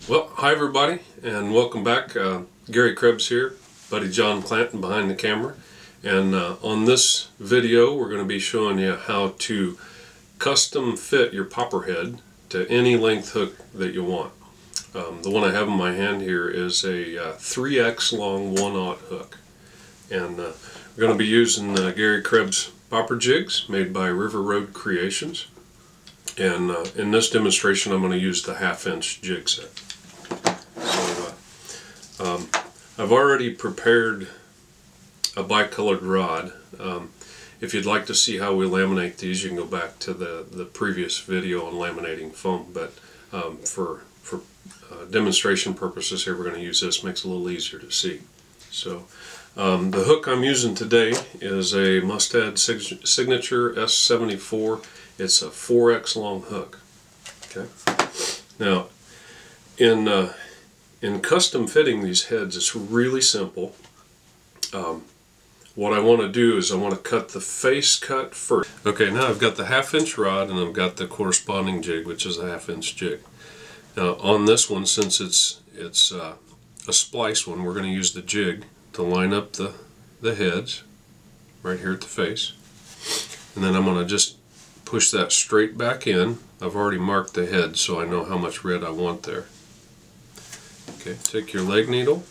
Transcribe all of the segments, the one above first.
Well, hi everybody, and welcome back. Gary Krebs here, buddy John Clanton behind the camera, and on this video we're going to be showing you how to custom fit your popper head to any length hook that you want. The one I have in my hand here is a 3x long 1/0 hook, and we're going to be using Gary Krebs Popper Jigs made by River Road Creations, and in this demonstration I'm going to use the 1/2" jig set. I've already prepared a bicolored rod. If you'd like to see how we laminate these, you can go back to the previous video on laminating foam, but for demonstration purposes here we're going to use this. Makes it a little easier to see. So the hook I'm using today is a Mustad Signature S74. It's a 4x long hook. Okay. Now in custom fitting these heads, it's really simple. What I want to do is I want to cut the face cut first. Okay, now I've got the 1/2" rod and I've got the corresponding jig, which is a 1/2" jig. Now on this one, since it's a splice one, we're going to use the jig to line up the heads right here at the face, and then I'm going to just push that straight back in. I've already marked the head so I know how much red I want there. Okay, take your leg needle,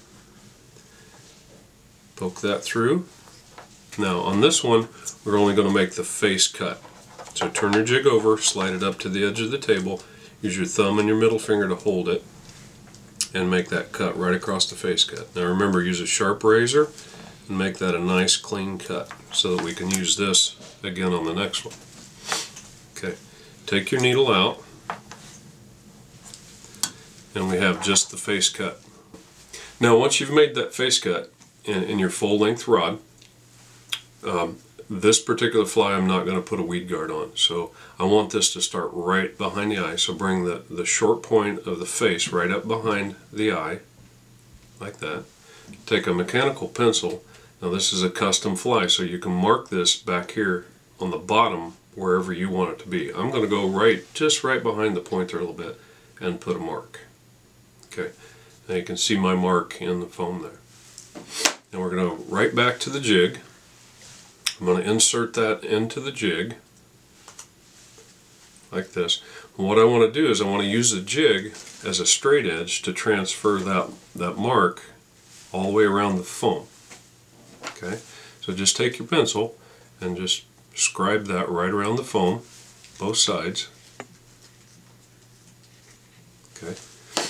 poke that through. Now on this one we're only going to make the face cut. So turn your jig over, slide it up to the edge of the table, use your thumb and your middle finger to hold it, and make that cut right across the face cut. Now remember, use a sharp razor and make that a nice clean cut so that we can use this again on the next one. Okay, take your needle out, and we have just the face cut. Now once you've made that face cut in your full length rod, this particular fly I'm not going to put a weed guard on, so I want this to start right behind the eye. So bring the short point of the face right up behind the eye, like that. Take a mechanical pencil. Now this is a custom fly, so you can mark this back here on the bottom wherever you want it to be. I'm going to go just right behind the point there a little bit and put a mark. Okay, now you can see my mark in the foam there. And we're going to go right back to the jig. I'm going to insert that into the jig like this. And what I want to do is I want to use the jig as a straight edge to transfer that mark all the way around the foam. Okay, so just take your pencil and just scribe that right around the foam, both sides. Okay.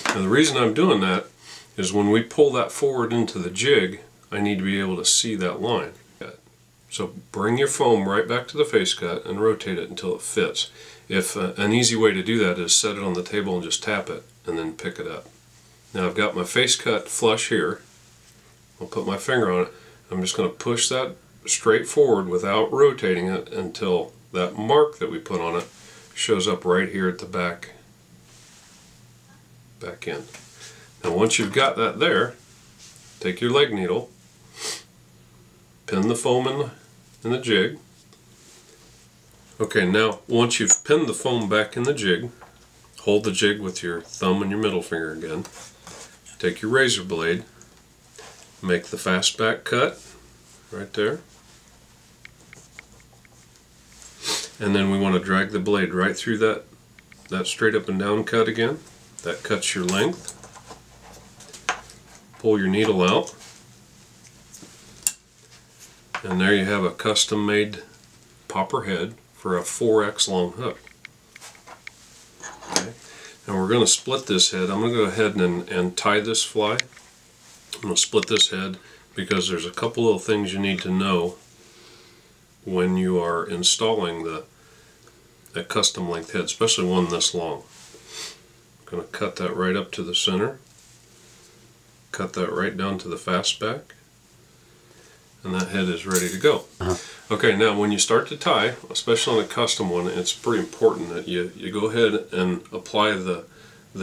Now the reason I'm doing that is when we pull that forward into the jig, I need to be able to see that line. So bring your foam right back to the face cut and rotate it until it fits. If an easy way to do that is set it on the table and just tap it and then pick it up. Now I've got my face cut flush here. I'll put my finger on it. I'm just going to push that straight forward without rotating it until that mark that we put on it shows up right here at the back end. Now once you've got that there, take your leg needle, pin the foam in the jig. Okay, now once you've pinned the foam back in the jig, hold the jig with your thumb and your middle finger again. Take your razor blade, make the fast back cut right there, and then we want to drag the blade right through that straight up and down cut again. That cuts your length. Pull your needle out, and there you have a custom made popper head for a 4x long hook. Okay. Now we're going to split this head. I'm going to go ahead and tie this fly. I'm going to split this head because there's a couple little things you need to know when you are installing a custom length head, especially one this long. I'm going to cut that right up to the center, cut that right down to the fastback, and that head is ready to go. Okay, now when you start to tie, especially on a custom one, it's pretty important that you go ahead and apply the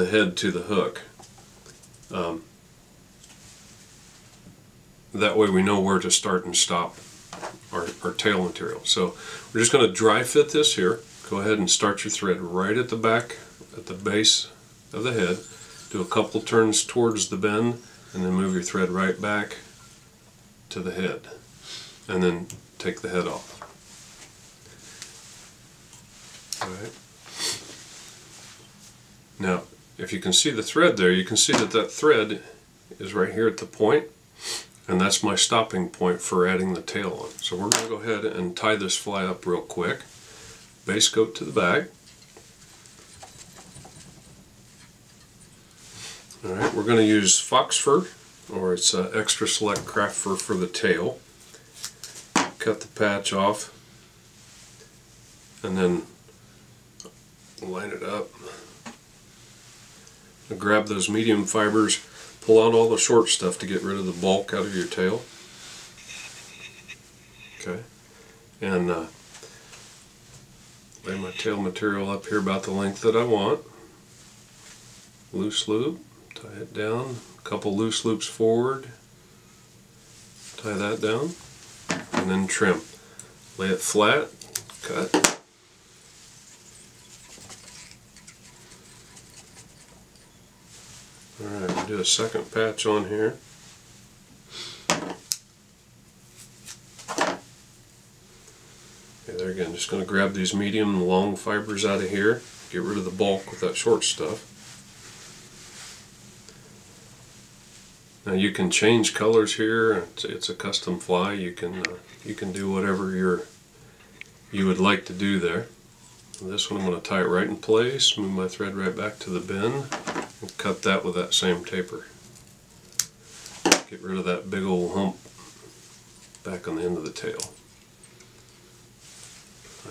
head to the hook. That way we know where to start and stop our tail material. So we're just going to dry fit this here. Go ahead and start your thread right at the back, at the base of the head. Do a couple turns towards the bend and then move your thread right back to the head and then take the head off. Alright. Now if you can see the thread there, you can see that that thread is right here at the point, and that's my stopping point for adding the tail on. So we're going to go ahead and tie this fly up real quick. Base coat to the back. Alright, we're going to use fox fur, or it's extra select craft fur for the tail. Cut the patch off and then line it up. Grab those medium fibers, pull out all the short stuff to get rid of the bulk out of your tail. Okay, and lay my tail material up here about the length that I want. Loose loop, tie it down, a couple loose loops forward, tie that down, and then trim. Lay it flat, cut. Alright, we'll do a second patch on here. Okay, there again, just going to grab these medium and long fibers out of here, get rid of the bulk with that short stuff. Now you can change colors here. It's a custom fly. You can do whatever you would like to do there. And this one I'm going to tie it right in place, move my thread right back to the bend, and cut that with that same taper. Get rid of that big old hump back on the end of the tail.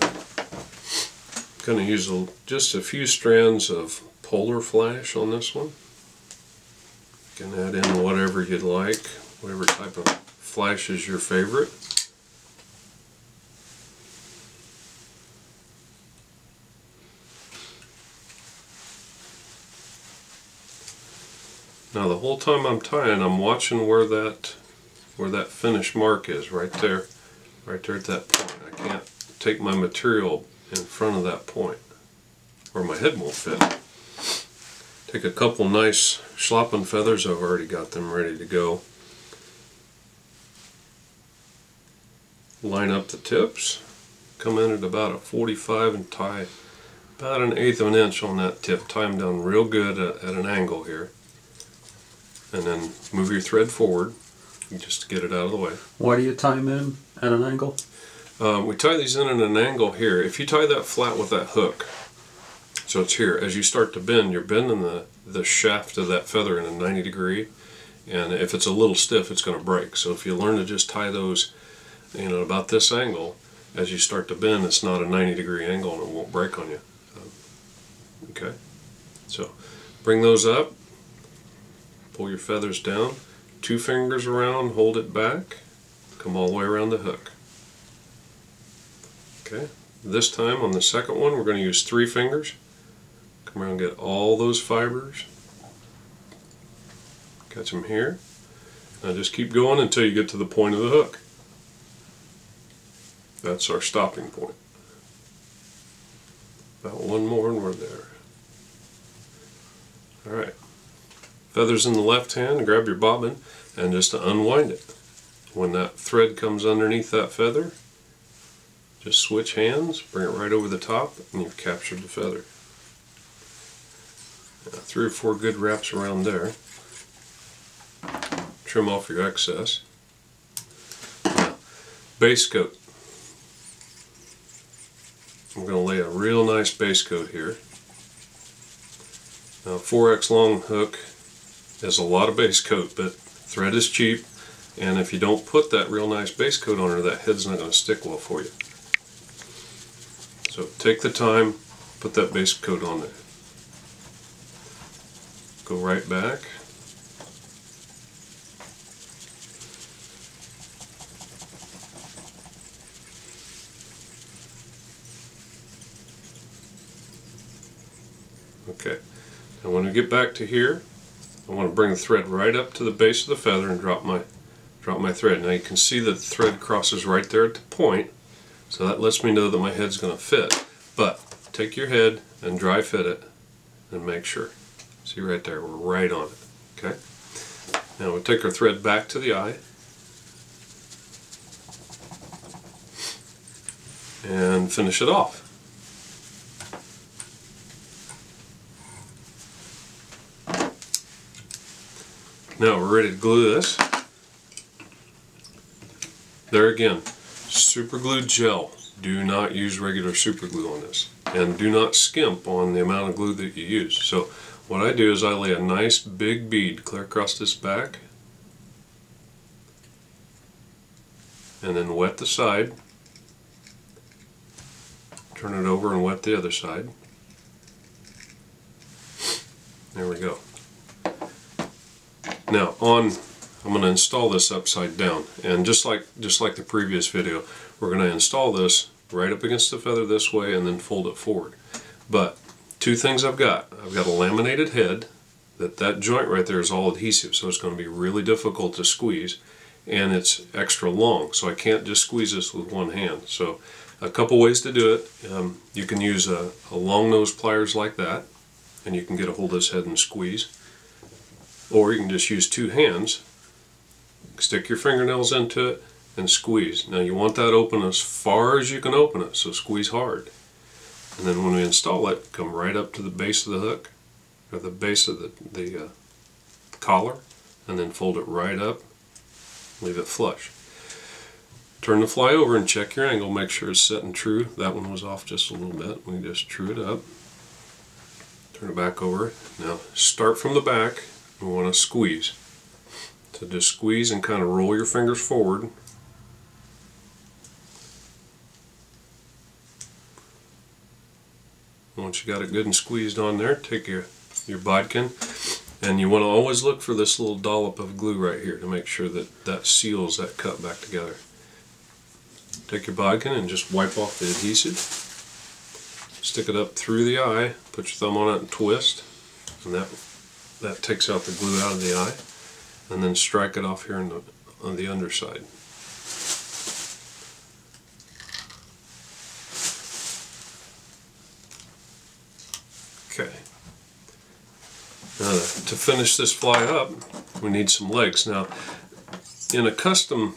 I'm going to use just a few strands of polar flash on this one. You can add in whatever you'd like, whatever type of flash is your favorite. Now the whole time I'm tying, I'm watching where that finish mark is, right there at that point. I can't take my material in front of that point, or my head won't fit. Take a couple nice schlappen feathers, I've already got them ready to go. Line up the tips, come in at about a 45 and tie about 1/8 of an inch on that tip. Tie them down real good at an angle here. And then move your thread forward just to get it out of the way. Why do you tie them in at an angle? We tie these in at an angle here. If you tie that flat with that hook, so it's here, as you start to bend, you're bending the shaft of that feather in a 90 degree, and if it's a little stiff, it's going to break. So if you learn to just tie those, about this angle, as you start to bend, it's not a 90 degree angle and it won't break on you. Okay, so bring those up. Pull your feathers down, 2 fingers around, hold it back, come all the way around the hook. Okay, this time on the second one we're going to use 3 fingers. Come around and get all those fibers. Catch them here. Now just keep going until you get to the point of the hook. That's our stopping point. About one more and we're there. Alright. Feathers in the left hand, grab your bobbin and just unwind it. When that thread comes underneath that feather, just switch hands, bring it right over the top, and you've captured the feather. Now, 3 or 4 good wraps around there. Trim off your excess. Now, base coat. I'm going to lay a real nice base coat here. Now, 4x long hook is a lot of base coat, but thread is cheap, and if you don't put that real nice base coat on her, that head's not going to stick well for you. So take the time, put that base coat on there. Go right back. Okay, and when we get back to here, I want to bring the thread right up to the base of the feather and drop my thread. Now you can see that the thread crosses right there at the point, so that lets me know that my head's going to fit. But take your head and dry fit it and make sure. See right there, we're right on it. Okay. Now we'll take our thread back to the eye and finish it off. Now we're ready to glue this. There again, super glue gel. Do not use regular super glue on this. And do not skimp on the amount of glue that you use. So what I do is I lay a nice big bead clear across this back, and then wet the side, turn it over and wet the other side. There we go. Now I'm going to install this upside down, and just like the previous video, we're going to install this right up against the feather this way and then fold it forward. But two things I've got a laminated head that joint right there is all adhesive, so it's going to be really difficult to squeeze, and it's extra long, so I can't just squeeze this with one hand. So a couple ways to do it. You can use a long nose pliers like that, and you can get a hold of this head and squeeze, or you can just use two hands, stick your fingernails into it and squeeze. Now you want that open as far as you can open it, so squeeze hard. And then when we install it, come right up to the base of the hook, or the base of the collar, and then fold it right up, leave it flush. Turn the fly over and check your angle, make sure it's set and true. That one was off just a little bit. We just true it up. Turn it back over. Now start from the back. We want to squeeze. So just squeeze and kind of roll your fingers forward. Once you got it good and squeezed on there, take your bodkin, and you want to always look for this little dollop of glue right here to make sure that that seals that cut back together. Take your bodkin and just wipe off the adhesive. Stick it up through the eye, put your thumb on it and twist, and that takes out the glue out of the eye. And then strike it off here on the underside. Okay. Now to finish this fly up, we need some legs. Now, in a custom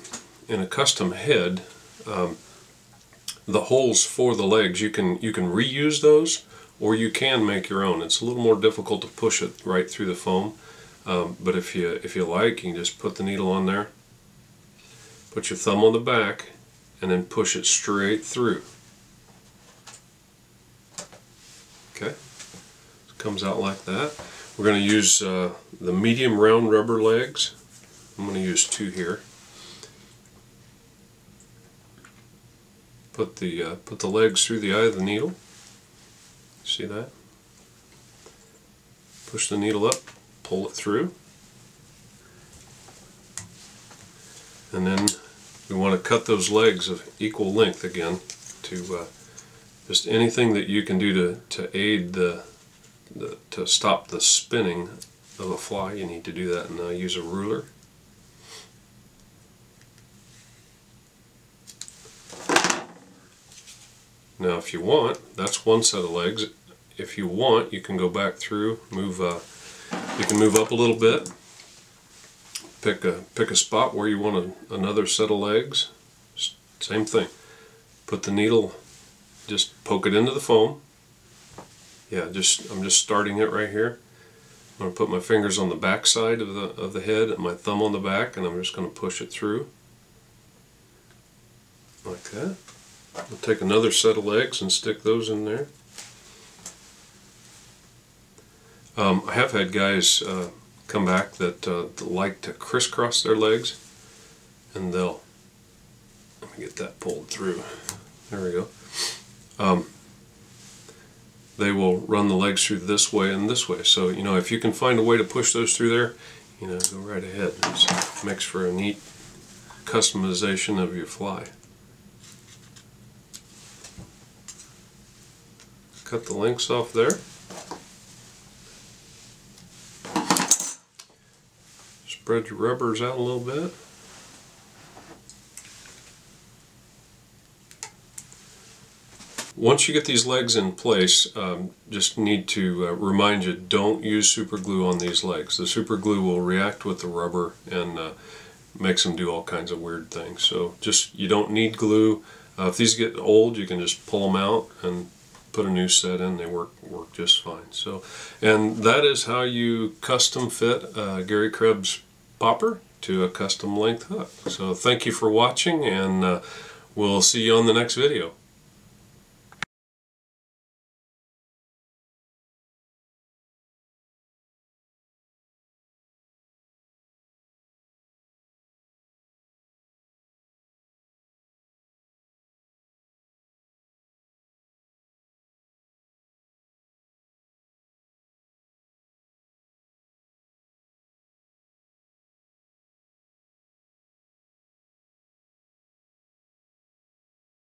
head, the holes for the legs, you can reuse those, or you can make your own. It's a little more difficult to push it right through the foam. But if you like, you can just put the needle on there, put your thumb on the back, and then push it straight through. Okay, it comes out like that. We're going to use the medium round rubber legs. I'm going to use two here. Put the legs through the eye of the needle. See that? Push the needle up. Pull it through, and then we want to cut those legs of equal length again to just anything that you can do to aid to stop the spinning of a fly. You need to do that, and use a ruler. Now if you want, that's one set of legs. If you want, you can go back through, you can move up a little bit, pick a spot where you want another set of legs. Same thing. Put the needle, just poke it into the foam. Yeah, I'm just starting it right here. I'm going to put my fingers on the back side of the head and my thumb on the back, and I'm just going to push it through like that. I'll take another set of legs and stick those in there. I have had guys come back that like to crisscross their legs, and let me get that pulled through. There we go. They will run the legs through this way and this way. So, if you can find a way to push those through there, go right ahead. It makes for a neat customization of your fly. Cut the links off there. Spread your rubbers out a little bit. Once you get these legs in place, just need to remind you, don't use super glue on these legs. The super glue will react with the rubber and makes them do all kinds of weird things. So you don't need glue. If these get old, you can just pull them out and put a new set in. They work just fine. So, and that is how you custom fit Gary Krebs popper to a custom length hook. So thank you for watching, and we'll see you on the next video.